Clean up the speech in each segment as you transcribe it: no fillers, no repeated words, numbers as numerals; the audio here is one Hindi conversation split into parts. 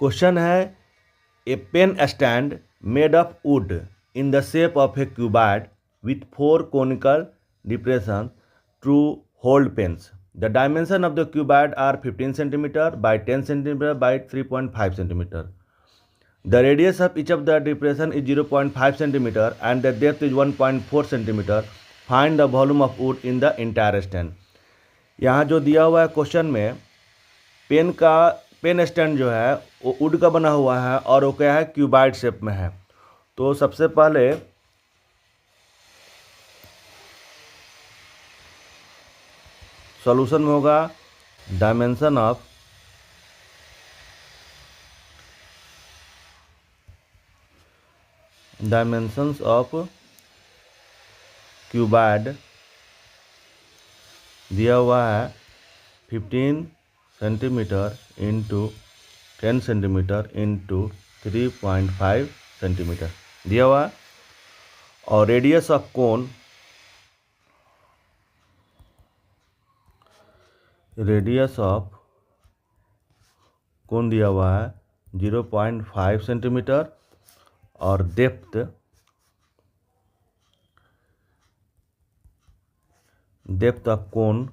क्वेश्चन है a pen stand made of wood in the shape of a cuboid with 4 conical depressions to hold pens. The dimension of the cuboid are 15 cm by 10 cm by 3.5 cm. The radius of each of the depression is 0.5 cm and the depth is 1.4 cm. Find the volume of wood in the entire stand. यहाँ जो दिया हुआ है क्वेश्चन में पेन स्टैंड जो है वो वुड का बना हुआ है और वो क्या है क्यूबॉइड शेप में है। तो सबसे पहले सॉल्यूशन में होगा डायमेंशन ऑफ क्यूबॉइड दिया हुआ है 15 centimetre into 10 centimetre into 3.5 centimetre दिया हुआ है और रेडियस ऑफ कोन दिया हुआ है 0.5 सेंटीमीटर और डेप्थ ऑफ कोन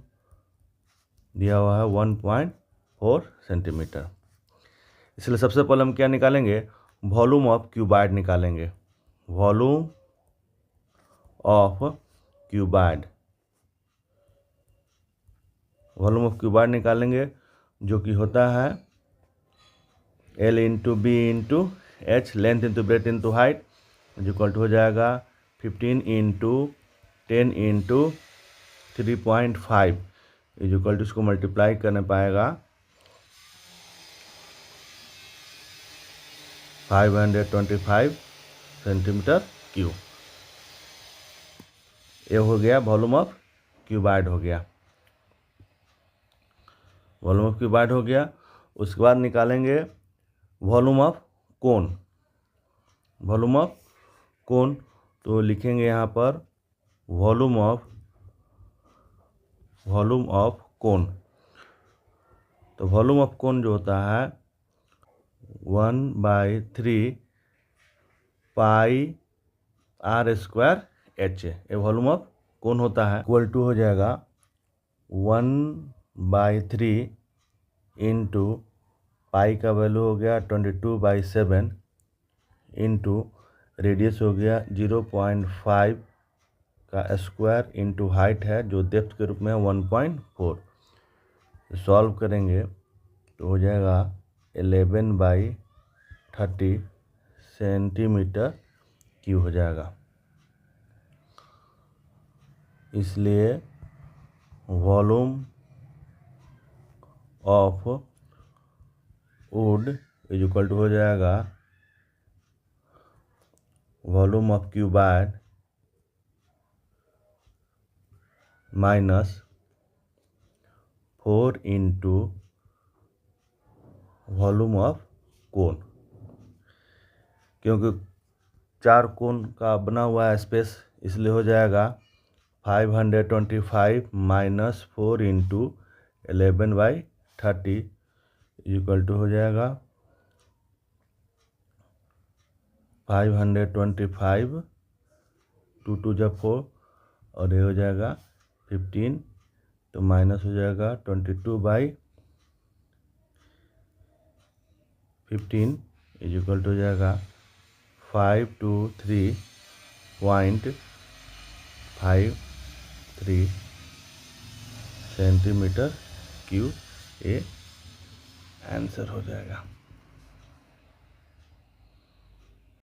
दिया हुआ है 1.4 सेंटीमीटर। इसलिए सबसे पहले हम क्या निकालेंगे, वॉल्यूम ऑफ क्यूबॉइड निकालेंगे। वॉल्यूम ऑफ क्यूबॉइड निकालेंगे जो कि होता है L into B into H, length into breadth into height, equal to हो जाएगा 15 इंटू 10 इंटू 3.5 इक्वल टू इसको मल्टीप्लाई करने पाएगा 525 सेंटीमीटर क्यूब। ये हो गया वॉल्यूम ऑफ क्यूबॉइड हो गया। उसके बाद निकालेंगे वॉल्यूम ऑफ कोन। तो लिखेंगे यहाँ पर वॉल्यूम ऑफ कोन। तो वॉल्यूम ऑफ कोन जो होता है 1/3 पाई r स्क्वायर h, ये वॉल्यूम ऑफ कोन होता है। इक्वल टू हो जाएगा 1/3 इंटू पाई का वैल्यू हो गया 22/7 इंटू रेडियस हो गया 0.5 का स्क्वायर इंटू हाइट है जो डेप्थ के रूप में 1.4। सॉल्व करेंगे तो हो जाएगा 11/30 सेंटीमीटर क्यूब हो जाएगा। इसलिए volume of wood is equal to हो जाएगा volume of cuboid minus 4 into volume of cone, क्योंकि 4 कोन का बना हुआ है स्पेस, इसलिए हो जाएगा 525 माइनस 4 इंटू 11/30 इक्वल टू हो जाएगा 525 2 जब 4 और ये हो जाएगा 15, तो माइनस हो जाएगा 22/15 इक्वल टू हो जाएगा 523.53 सेंटीमीटर क्यूब। ये आंसर हो जाएगा।